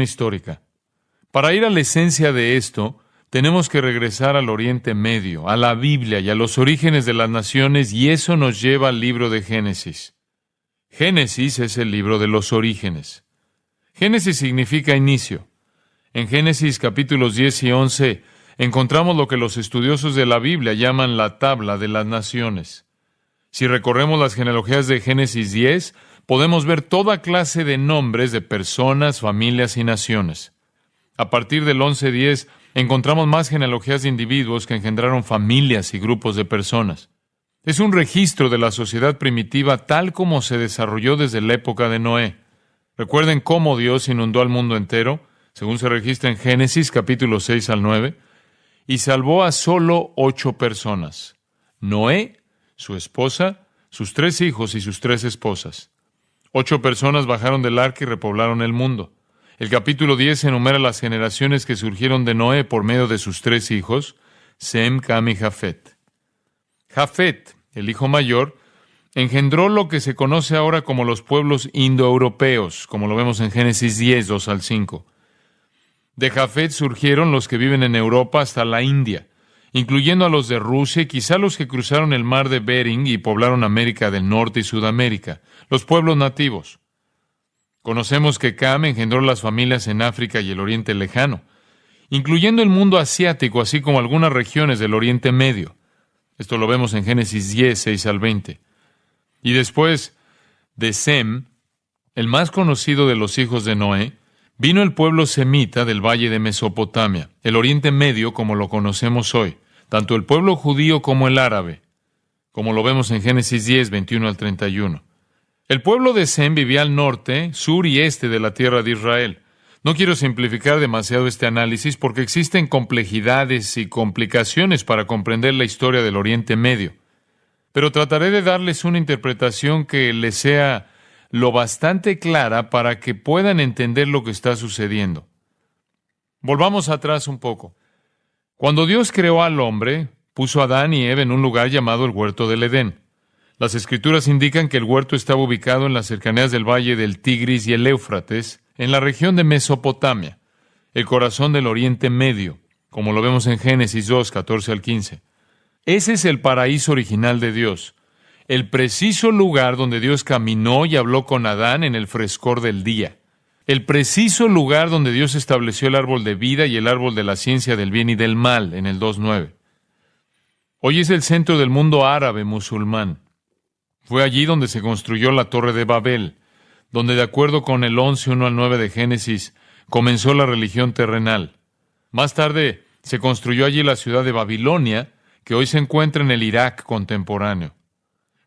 histórica. Para ir a la esencia de esto, tenemos que regresar al Oriente Medio, a la Biblia y a los orígenes de las naciones, y eso nos lleva al libro de Génesis. Génesis es el libro de los orígenes. Génesis significa inicio. En Génesis capítulos 10 y 11 encontramos lo que los estudiosos de la Biblia llaman la tabla de las naciones. Si recorremos las genealogías de Génesis 10, podemos ver toda clase de nombres de personas, familias y naciones. A partir del 11:10 encontramos más genealogías de individuos que engendraron familias y grupos de personas. Es un registro de la sociedad primitiva tal como se desarrolló desde la época de Noé. Recuerden cómo Dios inundó al mundo entero, según se registra en Génesis capítulos 6 al 9, y salvó a solo 8 personas: Noé, su esposa, sus 3 hijos y sus 3 esposas. 8 personas bajaron del arca y repoblaron el mundo. El capítulo 10 enumera las generaciones que surgieron de Noé por medio de sus 3 hijos, Sem, Cam y Jafet. Jafet, el hijo mayor, engendró lo que se conoce ahora como los pueblos indoeuropeos, como lo vemos en Génesis 10, 2 al 5. De Jafet surgieron los que viven en Europa hasta la India, incluyendo a los de Rusia y quizá los que cruzaron el mar de Bering y poblaron América del Norte y Sudamérica, los pueblos nativos. Conocemos que Cam engendró las familias en África y el Oriente Lejano, incluyendo el mundo asiático, así como algunas regiones del Oriente Medio. Esto lo vemos en Génesis 10, 6 al 20. Y después de Sem, el más conocido de los hijos de Noé, vino el pueblo semita del valle de Mesopotamia, el Oriente Medio como lo conocemos hoy, tanto el pueblo judío como el árabe, como lo vemos en Génesis 10, 21 al 31. El pueblo de Sem vivía al norte, sur y este de la tierra de Israel. No quiero simplificar demasiado este análisis porque existen complejidades y complicaciones para comprender la historia del Oriente Medio, pero trataré de darles una interpretación que les sea lo bastante clara para que puedan entender lo que está sucediendo. Volvamos atrás un poco. Cuando Dios creó al hombre, puso a Adán y Eva en un lugar llamado el Huerto del Edén. Las Escrituras indican que el huerto estaba ubicado en las cercanías del valle del Tigris y el Éufrates, en la región de Mesopotamia, el corazón del Oriente Medio, como lo vemos en Génesis 2, 14 al 15. Ese es el paraíso original de Dios, el preciso lugar donde Dios caminó y habló con Adán en el frescor del día, el preciso lugar donde Dios estableció el árbol de vida y el árbol de la ciencia del bien y del mal en el 2:9. Hoy es el centro del mundo árabe musulmán. Fue allí donde se construyó la Torre de Babel, donde de acuerdo con el 11, 1 al 9 de Génesis, comenzó la religión terrenal. Más tarde se construyó allí la ciudad de Babilonia, que hoy se encuentra en el Irak contemporáneo.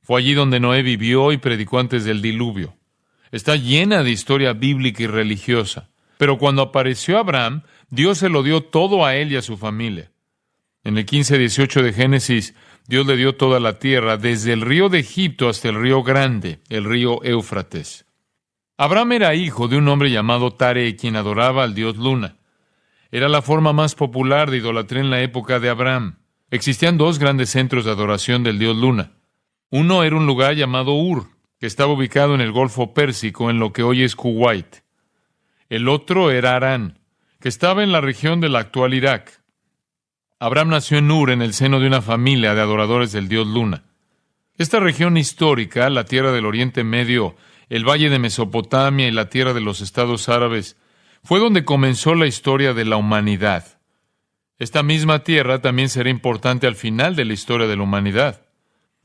Fue allí donde Noé vivió y predicó antes del diluvio. Está llena de historia bíblica y religiosa. Pero cuando apareció Abraham, Dios se lo dio todo a él y a su familia. En el 15:18 de Génesis, Dios le dio toda la tierra, desde el río de Egipto hasta el río grande, el río Éufrates. Abraham era hijo de un hombre llamado Tare, quien adoraba al dios Luna. Era la forma más popular de idolatría en la época de Abraham. Existían 2 grandes centros de adoración del dios Luna. Uno era un lugar llamado Ur, que estaba ubicado en el Golfo Pérsico, en lo que hoy es Kuwait. El otro era Harán, que estaba en la región del actual Irak. Abraham nació en Ur, en el seno de una familia de adoradores del dios Luna. Esta región histórica, la tierra del Oriente Medio, el valle de Mesopotamia y la tierra de los estados árabes, fue donde comenzó la historia de la humanidad. Esta misma tierra también será importante al final de la historia de la humanidad.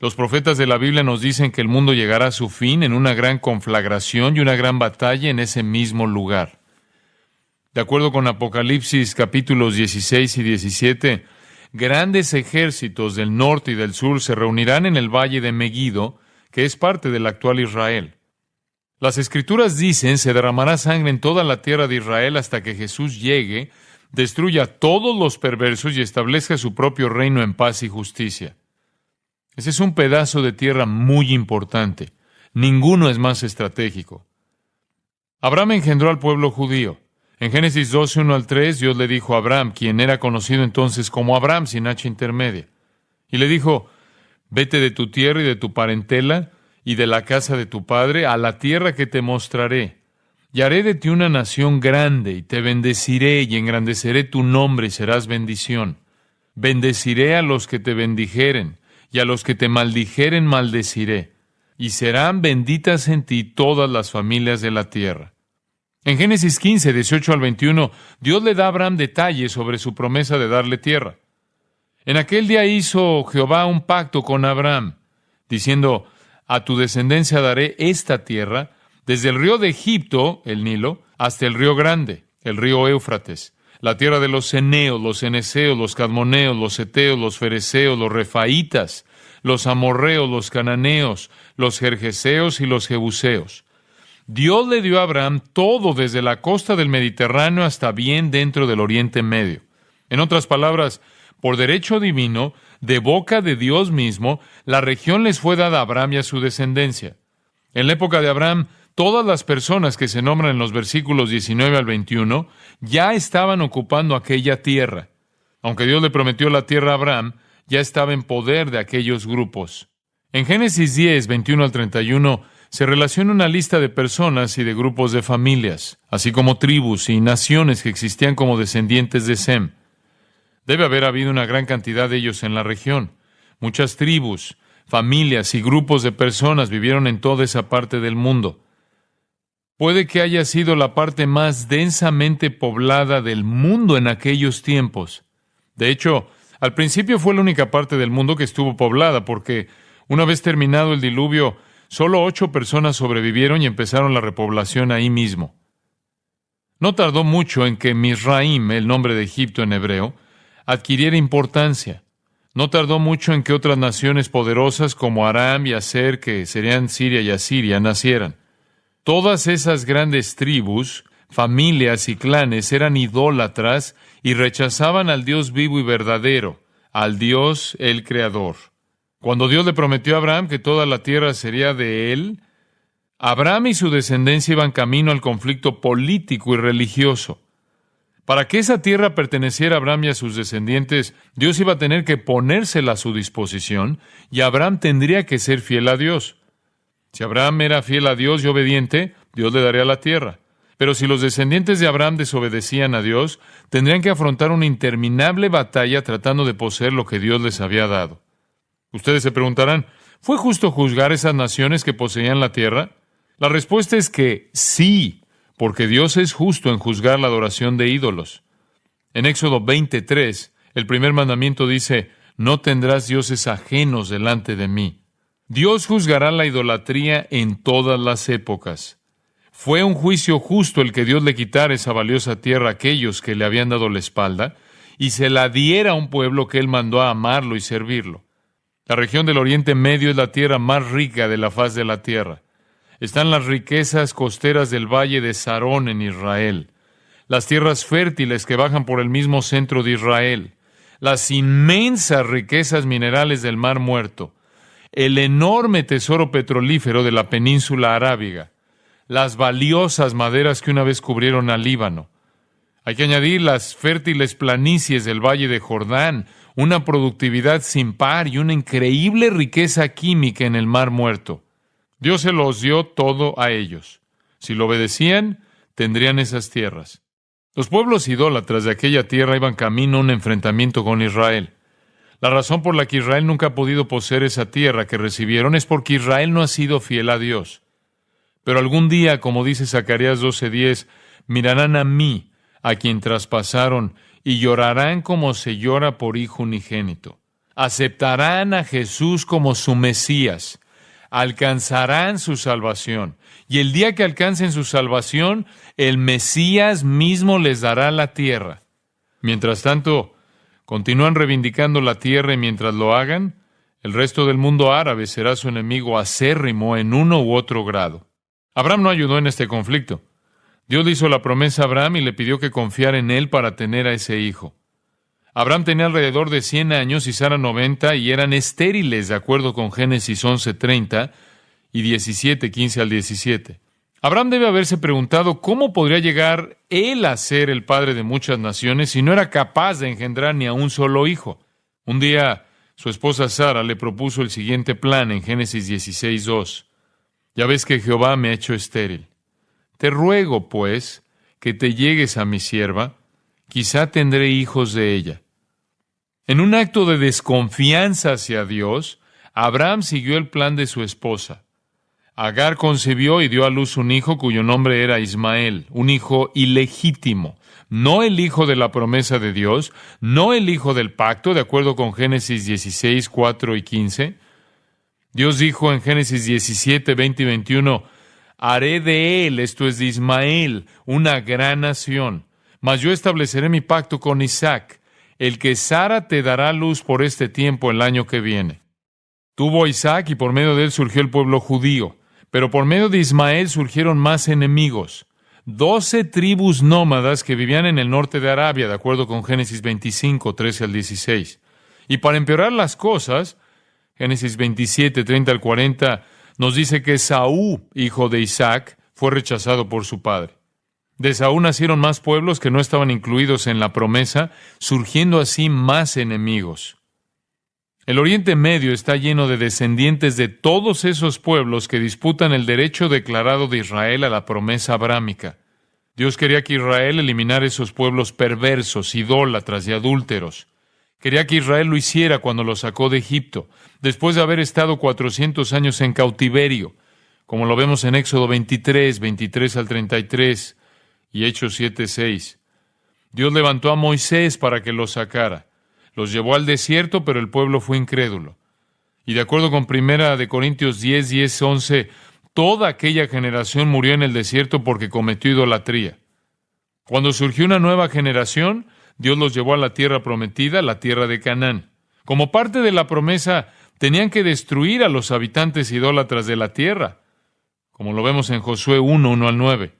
Los profetas de la Biblia nos dicen que el mundo llegará a su fin en una gran conflagración y una gran batalla en ese mismo lugar. De acuerdo con Apocalipsis capítulos 16 y 17, grandes ejércitos del norte y del sur se reunirán en el valle de Meguido, que es parte del actual Israel. Las Escrituras dicen, se derramará sangre en toda la tierra de Israel hasta que Jesús llegue, destruya a todos los perversos y establezca su propio reino en paz y justicia. Ese es un pedazo de tierra muy importante. Ninguno es más estratégico. Abraham engendró al pueblo judío. En Génesis 12, 1 al 3, Dios le dijo a Abraham, quien era conocido entonces como Abraham sin H intermedia, y le dijo: vete de tu tierra y de tu parentela y de la casa de tu padre a la tierra que te mostraré. y haré de ti una nación grande, y te bendeciré, y engrandeceré tu nombre, y serás bendición. Bendeciré a los que te bendijeren, y a los que te maldijeren maldeciré, y serán benditas en ti todas las familias de la tierra. En Génesis 15, 18 al 21, Dios le da a Abraham detalles sobre su promesa de darle tierra. En aquel día hizo Jehová un pacto con Abraham, diciendo: a tu descendencia daré esta tierra, desde el río de Egipto, el Nilo, hasta el río grande, el río Éufrates, la tierra de los ceneos, los ceneseos, los cadmoneos, los heteos, los fereceos, los refaitas, los amorreos, los cananeos, los gergeseos y los jebuseos. Dios le dio a Abraham todo desde la costa del Mediterráneo hasta bien dentro del Oriente Medio. En otras palabras, por derecho divino, de boca de Dios mismo, la región les fue dada a Abraham y a su descendencia. En la época de Abraham, todas las personas que se nombran en los versículos 19 al 21 ya estaban ocupando aquella tierra. Aunque Dios le prometió la tierra a Abraham, ya estaba en poder de aquellos grupos. En Génesis 10, 21 al 31, se relaciona una lista de personas y de grupos de familias, así como tribus y naciones que existían como descendientes de Sem. Debe haber habido una gran cantidad de ellos en la región. Muchas tribus, familias y grupos de personas vivieron en toda esa parte del mundo. Puede que haya sido la parte más densamente poblada del mundo en aquellos tiempos. De hecho, al principio fue la única parte del mundo que estuvo poblada, porque una vez terminado el diluvio, solo 8 personas sobrevivieron y empezaron la repoblación ahí mismo. No tardó mucho en que Misraim, el nombre de Egipto en hebreo, adquiriera importancia. No tardó mucho en que otras naciones poderosas como Aram y Aser, que serían Siria y Asiria, nacieran. Todas esas grandes tribus, familias y clanes eran idólatras y rechazaban al Dios vivo y verdadero, al Dios el Creador. Cuando Dios le prometió a Abraham que toda la tierra sería de él, Abraham y su descendencia iban camino al conflicto político y religioso. Para que esa tierra perteneciera a Abraham y a sus descendientes, Dios iba a tener que ponérsela a su disposición y Abraham tendría que ser fiel a Dios. Si Abraham era fiel a Dios y obediente, Dios le daría la tierra. Pero si los descendientes de Abraham desobedecían a Dios, tendrían que afrontar una interminable batalla tratando de poseer lo que Dios les había dado. Ustedes se preguntarán, ¿fue justo juzgar esas naciones que poseían la tierra? La respuesta es que sí, porque Dios es justo en juzgar la adoración de ídolos. En Éxodo 23, el primer mandamiento dice: no tendrás dioses ajenos delante de mí. Dios juzgará la idolatría en todas las épocas. Fue un juicio justo el que Dios le quitara esa valiosa tierra a aquellos que le habían dado la espalda y se la diera a un pueblo que Él mandó a amarlo y servirlo. La región del Oriente Medio es la tierra más rica de la faz de la tierra. Están las riquezas costeras del valle de Sarón en Israel, las tierras fértiles que bajan por el mismo centro de Israel, las inmensas riquezas minerales del Mar Muerto, el enorme tesoro petrolífero de la península arábiga, las valiosas maderas que una vez cubrieron al Líbano. Hay que añadir las fértiles planicies del Valle de Jordán, una productividad sin par y una increíble riqueza química en el Mar Muerto. Dios se los dio todo a ellos. Si lo obedecían, tendrían esas tierras. Los pueblos idólatras de aquella tierra iban camino a un enfrentamiento con Israel. La razón por la que Israel nunca ha podido poseer esa tierra que recibieron es porque Israel no ha sido fiel a Dios. Pero algún día, como dice Zacarías 12:10, mirarán a mí, a quien traspasaron, y llorarán como se llora por hijo unigénito. Aceptarán a Jesús como su Mesías. Alcanzarán su salvación. Y el día que alcancen su salvación, el Mesías mismo les dará la tierra. Mientras tanto, continúan reivindicando la tierra y mientras lo hagan, el resto del mundo árabe será su enemigo acérrimo en uno u otro grado. Abraham no ayudó en este conflicto. Dios le hizo la promesa a Abraham y le pidió que confiara en él para tener a ese hijo. Abraham tenía alrededor de 100 años y Sara 90 y eran estériles, de acuerdo con Génesis 11:30 y 17:15 al 17. Abraham debe haberse preguntado cómo podría llegar él a ser el padre de muchas naciones si no era capaz de engendrar ni a un solo hijo. Un día, su esposa Sara le propuso el siguiente plan en Génesis 16:2. Ya ves que Jehová me ha hecho estéril. Te ruego, pues, que te llegues a mi sierva, quizá tendré hijos de ella. En un acto de desconfianza hacia Dios, Abraham siguió el plan de su esposa. Agar concibió y dio a luz un hijo cuyo nombre era Ismael, un hijo ilegítimo, no el hijo de la promesa de Dios, no el hijo del pacto, de acuerdo con Génesis 16, 4 y 15. Dios dijo en Génesis 17, 20 y 21, haré de él, esto es de Ismael, una gran nación, mas yo estableceré mi pacto con Isaac, el que Sara te dará luz por este tiempo el año que viene. Tuvo a Isaac y por medio de él surgió el pueblo judío, pero por medio de Ismael surgieron más enemigos. 12 tribus nómadas que vivían en el norte de Arabia, de acuerdo con Génesis 25, 13 al 16. Y para empeorar las cosas, Génesis 27, 30 al 40, nos dice que Esaú, hijo de Isaac, fue rechazado por su padre. De Esaú nacieron más pueblos que no estaban incluidos en la promesa, surgiendo así más enemigos. El Oriente Medio está lleno de descendientes de todos esos pueblos que disputan el derecho declarado de Israel a la promesa abrámica. Dios quería que Israel eliminara esos pueblos perversos, idólatras y adúlteros. Quería que Israel lo hiciera cuando lo sacó de Egipto, después de haber estado 400 años en cautiverio, como lo vemos en Éxodo 23, 23 al 33 y Hechos 7, 6. Dios levantó a Moisés para que los sacara. Los llevó al desierto, pero el pueblo fue incrédulo. Y de acuerdo con 1 Corintios 10, 10, 11, toda aquella generación murió en el desierto porque cometió idolatría. Cuando surgió una nueva generación, Dios los llevó a la tierra prometida, la tierra de Canaán. Como parte de la promesa, tenían que destruir a los habitantes idólatras de la tierra, como lo vemos en Josué 1, 1 al 9.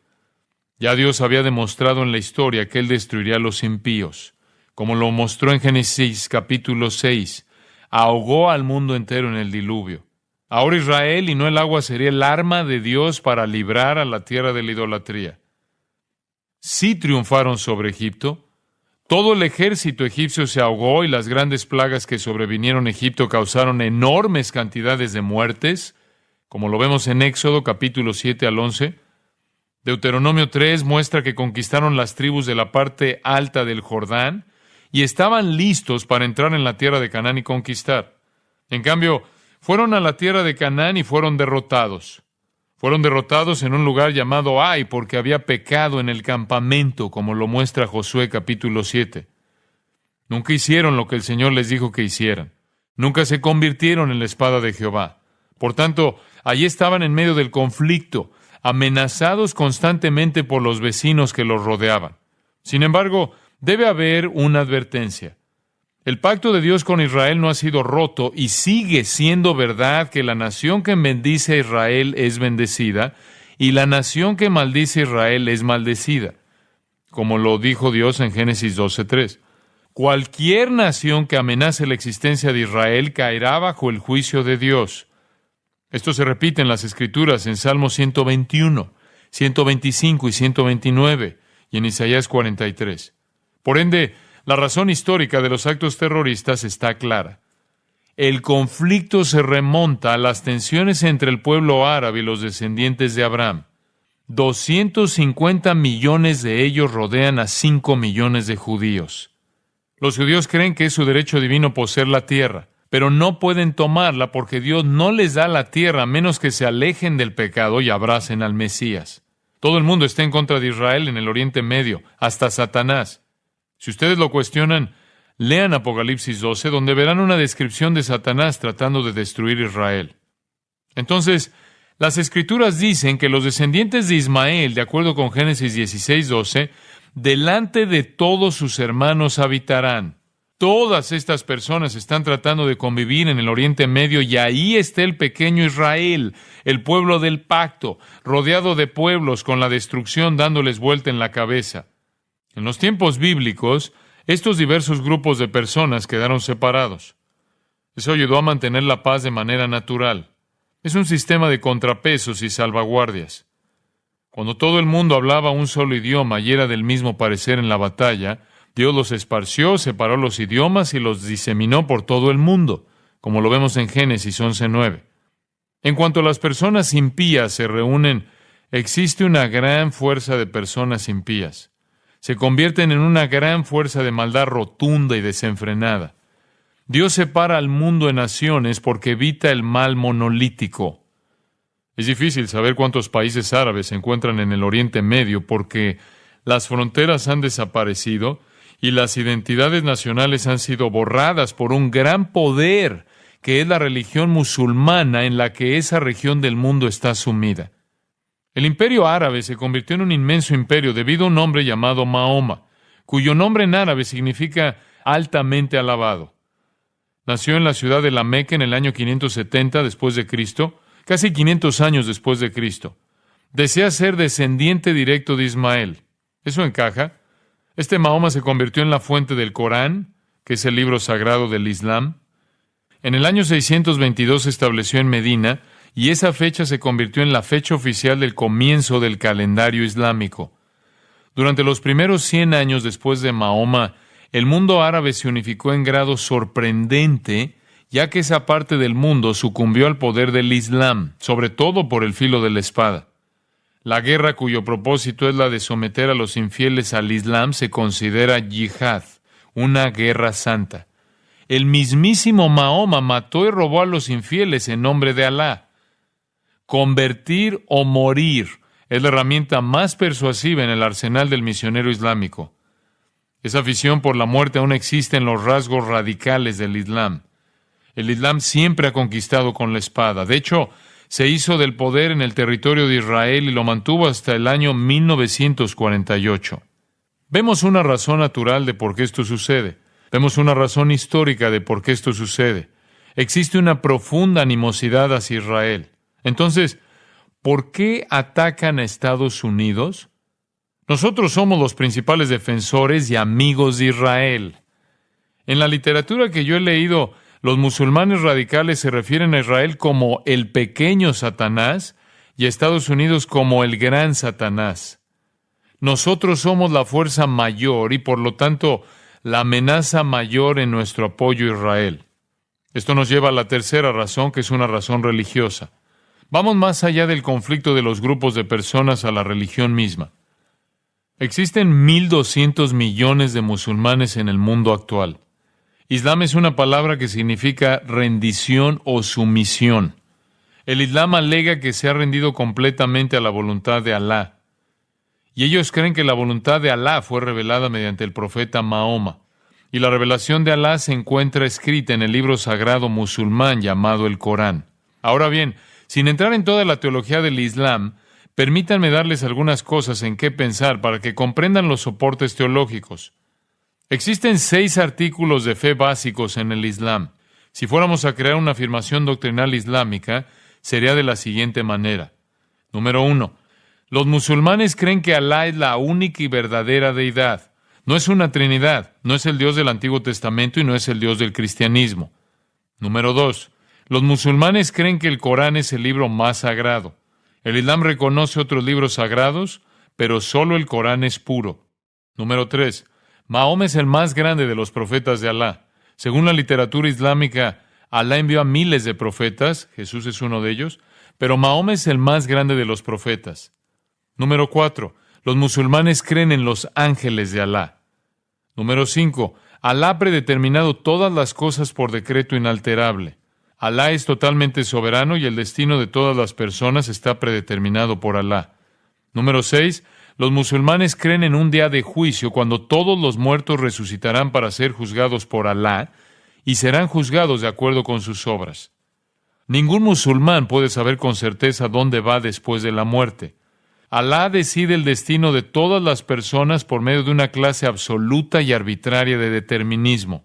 Ya Dios había demostrado en la historia que Él destruiría a los impíos, como lo mostró en Génesis capítulo 6, ahogó al mundo entero en el diluvio. Ahora Israel y no el agua sería el arma de Dios para librar a la tierra de la idolatría. Sí triunfaron sobre Egipto. Todo el ejército egipcio se ahogó y las grandes plagas que sobrevinieron a Egipto causaron enormes cantidades de muertes, como lo vemos en Éxodo capítulo 7 al 11. Deuteronomio 3 muestra que conquistaron las tribus de la parte alta del Jordán y estaban listos para entrar en la tierra de Canaán y conquistar. En cambio, fueron a la tierra de Canaán y fueron derrotados. Fueron derrotados en un lugar llamado Ai porque había pecado en el campamento, como lo muestra Josué capítulo 7. Nunca hicieron lo que el Señor les dijo que hicieran. Nunca se convirtieron en la espada de Jehová. Por tanto, allí estaban en medio del conflicto, amenazados constantemente por los vecinos que los rodeaban. Sin embargo, debe haber una advertencia. El pacto de Dios con Israel no ha sido roto y sigue siendo verdad que la nación que bendice a Israel es bendecida y la nación que maldice a Israel es maldecida, como lo dijo Dios en Génesis 12:3. Cualquier nación que amenace la existencia de Israel caerá bajo el juicio de Dios. Esto se repite en las Escrituras en Salmo 121, 125 y 129 y en Isaías 43. Por ende, la razón histórica de los actos terroristas está clara. El conflicto se remonta a las tensiones entre el pueblo árabe y los descendientes de Abraham. 250 millones de ellos rodean a 5 millones de judíos. Los judíos creen que es su derecho divino poseer la tierra, pero no pueden tomarla porque Dios no les da la tierra a menos que se alejen del pecado y abracen al Mesías. Todo el mundo está en contra de Israel en el Oriente Medio, hasta Satanás. Si ustedes lo cuestionan, lean Apocalipsis 12, donde verán una descripción de Satanás tratando de destruir Israel. Entonces, las Escrituras dicen que los descendientes de Ismael, de acuerdo con Génesis 16, 12, delante de todos sus hermanos habitarán. Todas estas personas están tratando de convivir en el Oriente Medio y ahí está el pequeño Israel, el pueblo del pacto, rodeado de pueblos con la destrucción dándoles vuelta en la cabeza. En los tiempos bíblicos, estos diversos grupos de personas quedaron separados. Eso ayudó a mantener la paz de manera natural. Es un sistema de contrapesos y salvaguardias. Cuando todo el mundo hablaba un solo idioma y era del mismo parecer en la batalla, Dios los esparció, separó los idiomas y los diseminó por todo el mundo, como lo vemos en Génesis 11:9. En cuanto las personas impías se reúnen Existe una gran fuerza de personas impías. Se convierten en una gran fuerza de maldad rotunda y desenfrenada. Dios separa al mundo en naciones porque evita el mal monolítico. Es difícil saber cuántos países árabes se encuentran en el Oriente Medio porque las fronteras han desaparecido y las identidades nacionales han sido borradas por un gran poder que es la religión musulmana en la que esa región del mundo está sumida. El imperio árabe se convirtió en un inmenso imperio debido a un hombre llamado Mahoma, cuyo nombre en árabe significa altamente alabado. Nació en la ciudad de la Meca en el año 570 después de Cristo, casi 500 años después de Cristo. Desea ser descendiente directo de Ismael. ¿Eso encaja? Este Mahoma se convirtió en la fuente del Corán, que es el libro sagrado del Islam. En el año 622 se estableció en Medina, y esa fecha se convirtió en la fecha oficial del comienzo del calendario islámico. Durante los primeros 100 años después de Mahoma, el mundo árabe se unificó en grado sorprendente, ya que esa parte del mundo sucumbió al poder del Islam, sobre todo por el filo de la espada. La guerra cuyo propósito es la de someter a los infieles al Islam se considera yihad, una guerra santa. El mismísimo Mahoma mató y robó a los infieles en nombre de Alá. Convertir o morir es la herramienta más persuasiva en el arsenal del misionero islámico. Esa afición por la muerte aún existe en los rasgos radicales del Islam. El Islam siempre ha conquistado con la espada. De hecho, se hizo del poder en el territorio de Israel y lo mantuvo hasta el año 1948. Vemos una razón natural de por qué esto sucede. Vemos una razón histórica de por qué esto sucede. Existe una profunda animosidad hacia Israel. Entonces, ¿por qué atacan a Estados Unidos? Nosotros somos los principales defensores y amigos de Israel. En la literatura que yo he leído, los musulmanes radicales se refieren a Israel como el pequeño Satanás y a Estados Unidos como el gran Satanás. Nosotros somos la fuerza mayor y por lo tanto la amenaza mayor en nuestro apoyo a Israel. Esto nos lleva a la tercera razón, que es una razón religiosa. Vamos más allá del conflicto de los grupos de personas a la religión misma. Existen 1.200 millones de musulmanes en el mundo actual. Islam es una palabra que significa rendición o sumisión. El Islam alega que se ha rendido completamente a la voluntad de Alá. Y ellos creen que la voluntad de Alá fue revelada mediante el profeta Mahoma. Y la revelación de Alá se encuentra escrita en el libro sagrado musulmán llamado el Corán. Ahora bien, sin entrar en toda la teología del Islam, permítanme darles algunas cosas en qué pensar para que comprendan los soportes teológicos. Existen 6 artículos de fe básicos en el Islam. Si fuéramos a crear una afirmación doctrinal islámica, sería de la siguiente manera. Número 1. Los musulmanes creen que Alá es la única y verdadera deidad. No es una trinidad, no es el Dios del Antiguo Testamento y no es el Dios del cristianismo. Número 2. Los musulmanes creen que el Corán es el libro más sagrado. El Islam reconoce otros libros sagrados, pero solo el Corán es puro. Número 3. Mahoma es el más grande de los profetas de Alá. Según la literatura islámica, Alá envió a miles de profetas, Jesús es uno de ellos, pero Mahoma es el más grande de los profetas. Número 4. Los musulmanes creen en los ángeles de Alá. Número 5. Alá ha predeterminado todas las cosas por decreto inalterable. Alá es totalmente soberano y el destino de todas las personas está predeterminado por Alá. Número 6. Los musulmanes creen en un día de juicio cuando todos los muertos resucitarán para ser juzgados por Alá y serán juzgados de acuerdo con sus obras. Ningún musulmán puede saber con certeza dónde va después de la muerte. Alá decide el destino de todas las personas por medio de una clase absoluta y arbitraria de determinismo.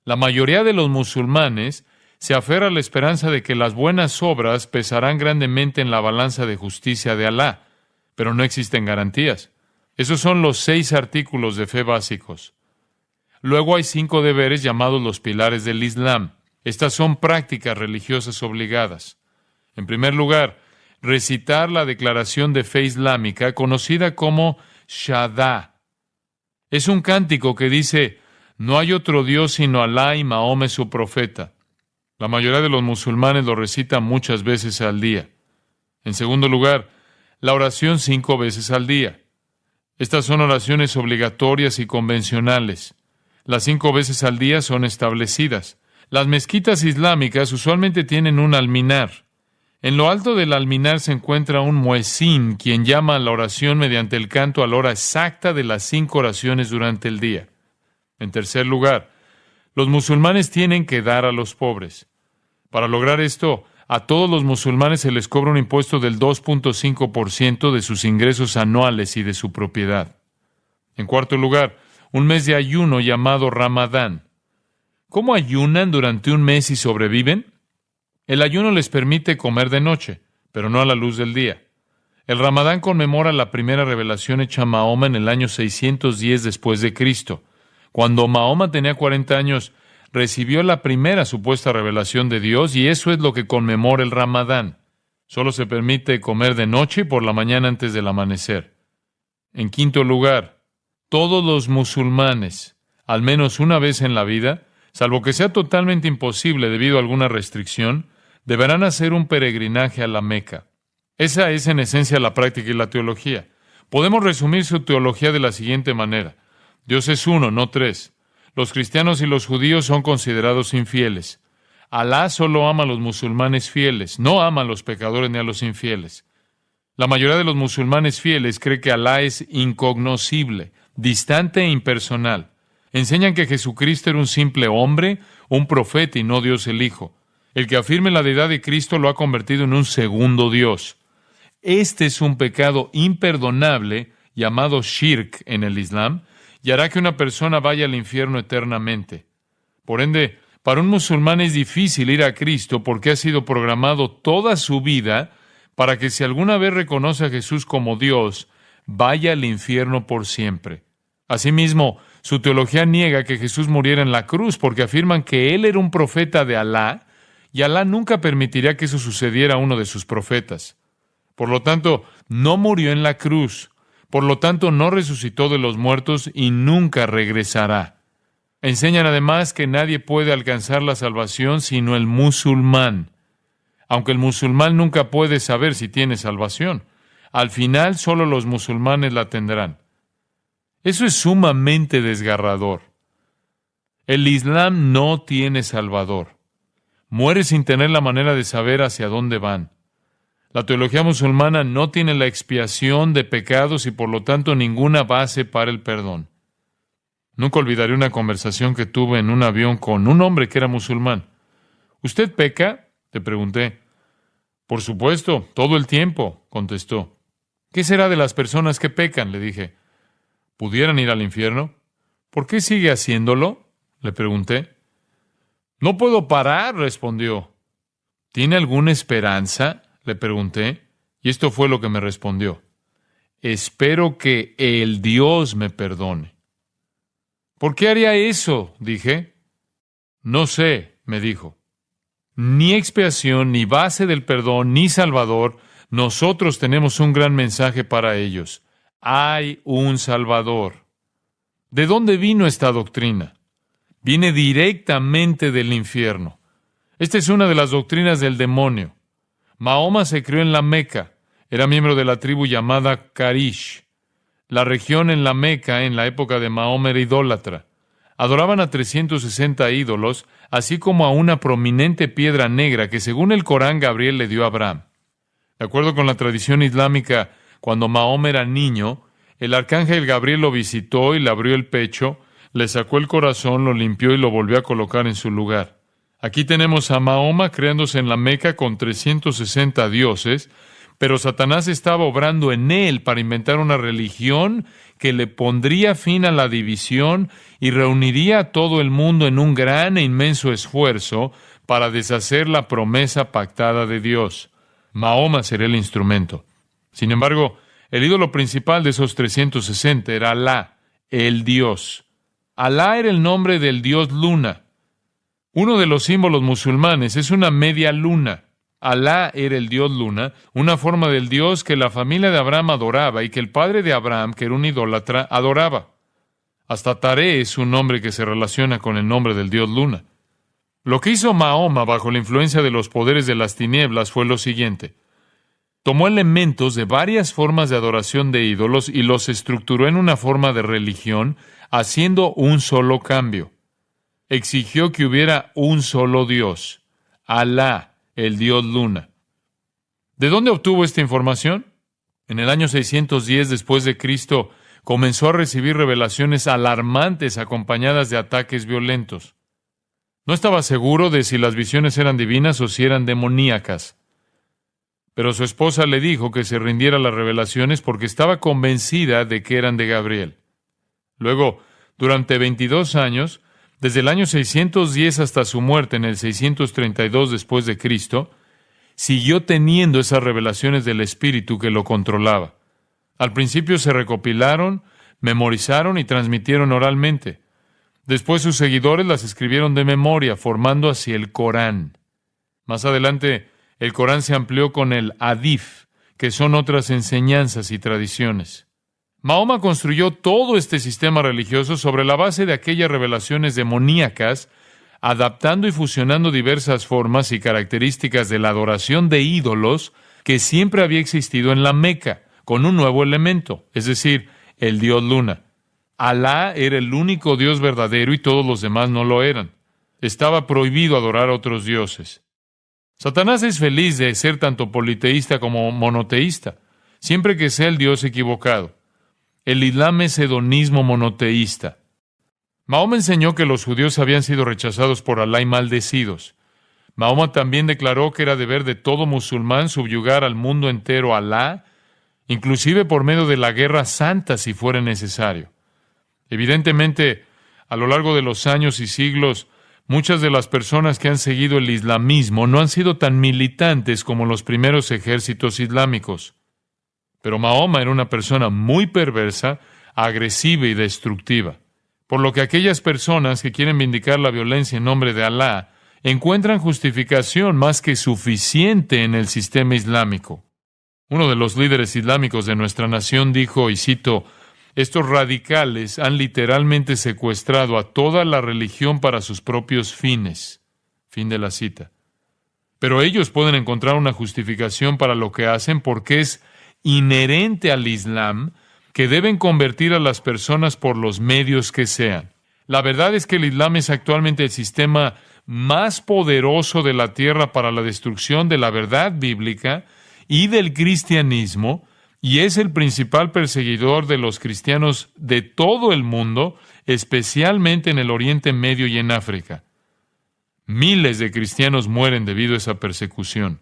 La mayoría de los musulmanes se aferra a la esperanza de que las buenas obras pesarán grandemente en la balanza de justicia de Alá, pero no existen garantías. Esos son los 6 artículos de fe básicos. Luego hay 5 deberes llamados los pilares del Islam. Estas son prácticas religiosas obligadas. En primer lugar, recitar la declaración de fe islámica conocida como Shahada. Es un cántico que dice: no hay otro Dios sino Alá y Mahoma es su profeta. La mayoría de los musulmanes lo recitan muchas veces al día. En segundo lugar, La oración 5 veces al día. Estas son oraciones obligatorias y convencionales. Las 5 veces al día son establecidas. Las mezquitas islámicas usualmente tienen un alminar. En lo alto del alminar se encuentra un muezín, quien llama a la oración mediante el canto a la hora exacta de las 5 oraciones durante el día. En tercer lugar, los musulmanes tienen que dar a los pobres. Para lograr esto, a todos los musulmanes se les cobra un impuesto del 2.5% de sus ingresos anuales y de su propiedad. En cuarto lugar, un mes de ayuno llamado Ramadán. ¿Cómo ayunan durante un mes y sobreviven? El ayuno les permite comer de noche, pero no a la luz del día. El Ramadán conmemora la primera revelación hecha a Mahoma en el año 610 después de Cristo. Cuando Mahoma tenía 40 años, recibió la primera supuesta revelación de Dios, y eso es lo que conmemora el Ramadán. Solo se permite comer de noche y por la mañana antes del amanecer. En quinto lugar, todos los musulmanes, al menos una vez en la vida, salvo que sea totalmente imposible debido a alguna restricción, deberán hacer un peregrinaje a la Meca. Esa es en esencia la práctica y la teología. Podemos resumir su teología de la siguiente manera: Dios es uno, no tres. Los cristianos y los judíos son considerados infieles. Alá solo ama a los musulmanes fieles, no ama a los pecadores ni a los infieles. La mayoría de los musulmanes fieles cree que Alá es incognoscible, distante e impersonal. Enseñan que Jesucristo era un simple hombre, un profeta y no Dios el Hijo. El que afirme la deidad de Cristo lo ha convertido en un segundo Dios. Este es un pecado imperdonable llamado shirk en el Islam, y hará que una persona vaya al infierno eternamente. Por ende, para un musulmán es difícil ir a Cristo porque ha sido programado toda su vida para que si alguna vez reconoce a Jesús como Dios, vaya al infierno por siempre. Asimismo, su teología niega que Jesús muriera en la cruz porque afirman que Él era un profeta de Alá y Alá nunca permitiría que eso sucediera a uno de sus profetas. Por lo tanto, no murió en la cruz. Por lo tanto, no resucitó de los muertos y nunca regresará. Enseñan además que nadie puede alcanzar la salvación sino el musulmán. Aunque el musulmán nunca puede saber si tiene salvación, al final solo los musulmanes la tendrán. Eso es sumamente desgarrador. El Islam no tiene salvador. Muere sin tener la manera de saber hacia dónde van. La teología musulmana no tiene la expiación de pecados y por lo tanto ninguna base para el perdón. Nunca olvidaré una conversación que tuve en un avión con un hombre que era musulmán. ¿Usted peca?, le pregunté. Por supuesto, todo el tiempo, contestó. ¿Qué será de las personas que pecan?, le dije. ¿Pudieran ir al infierno? ¿Por qué sigue haciéndolo?, le pregunté. No puedo parar, respondió. ¿Tiene alguna esperanza?, le pregunté, y esto fue lo que me respondió. Espero que el Dios me perdone. ¿Por qué haría eso?, dije. No sé, me dijo. Ni expiación, ni base del perdón, ni Salvador. Nosotros tenemos un gran mensaje para ellos. Hay un Salvador. ¿De dónde vino esta doctrina? Viene directamente del infierno. Esta es una de las doctrinas del demonio. Mahoma se crió en la Meca. Era miembro de la tribu llamada Qarish. La región en la Meca en la época de Mahoma era idólatra. Adoraban a 360 ídolos, así como a una prominente piedra negra que según el Corán Gabriel le dio a Abraham. De acuerdo con la tradición islámica, cuando Mahoma era niño, el arcángel Gabriel lo visitó y le abrió el pecho, le sacó el corazón, lo limpió y lo volvió a colocar en su lugar. Aquí tenemos a Mahoma creándose en la Meca con 360 dioses, pero Satanás estaba obrando en él para inventar una religión que le pondría fin a la división y reuniría a todo el mundo en un gran e inmenso esfuerzo para deshacer la promesa pactada de Dios. Mahoma sería el instrumento. Sin embargo, el ídolo principal de esos 360 era Alá, el Dios. Alá era el nombre del dios luna. Uno de los símbolos musulmanes es una media luna. Alá era el dios luna, una forma del dios que la familia de Abraham adoraba y que el padre de Abraham, que era un idólatra, adoraba. Hasta Taré es un nombre que se relaciona con el nombre del dios luna. Lo que hizo Mahoma bajo la influencia de los poderes de las tinieblas fue lo siguiente. tomó elementos de varias formas de adoración de ídolos y los estructuró en una forma de religión, haciendo un solo cambio. Exigió que hubiera un solo Dios, Alá, el Dios Luna. ¿De dónde obtuvo esta información? En el año 610 después de Cristo, comenzó a recibir revelaciones alarmantes acompañadas de ataques violentos. No estaba seguro de si las visiones eran divinas o si eran demoníacas. Pero su esposa le dijo que se rindiera a las revelaciones porque estaba convencida de que eran de Gabriel. Luego, durante 22 años, desde el año 610 hasta su muerte en el 632 después de Cristo, siguió teniendo esas revelaciones del Espíritu que lo controlaba. Al principio se recopilaron, memorizaron y transmitieron oralmente. Después sus seguidores las escribieron de memoria, formando así el Corán. Más adelante, el Corán se amplió con el Hadith, que son otras enseñanzas y tradiciones. Mahoma construyó todo este sistema religioso sobre la base de aquellas revelaciones demoníacas, adaptando y fusionando diversas formas y características de la adoración de ídolos que siempre había existido en la Meca, con un nuevo elemento, es decir, el dios Luna. Alá era el único Dios verdadero y todos los demás no lo eran. Estaba prohibido adorar a otros dioses. Satanás es feliz de ser tanto politeísta como monoteísta, siempre que sea el Dios equivocado. El Islam es hedonismo monoteísta. Mahoma enseñó que los judíos habían sido rechazados por Alá y maldecidos. Mahoma también declaró que era deber de todo musulmán subyugar al mundo entero a Alá, inclusive por medio de la guerra santa si fuera necesario. Evidentemente, a lo largo de los años y siglos, muchas de las personas que han seguido el islamismo no han sido tan militantes como los primeros ejércitos islámicos. Pero Mahoma era una persona muy perversa, agresiva y destructiva. Por lo que aquellas personas que quieren vindicar la violencia en nombre de Alá encuentran justificación más que suficiente en el sistema islámico. Uno de los líderes islámicos de nuestra nación dijo, y cito, estos radicales han literalmente secuestrado a toda la religión para sus propios fines. Fin de la cita. Pero ellos pueden encontrar una justificación para lo que hacen porque es inherente al Islam que deben convertir a las personas por los medios que sean. La verdad es que el Islam es actualmente el sistema más poderoso de la tierra para la destrucción de la verdad bíblica y del cristianismo, y es el principal perseguidor de los cristianos de todo el mundo, especialmente en el Oriente Medio y en África. Miles de cristianos mueren debido a esa persecución.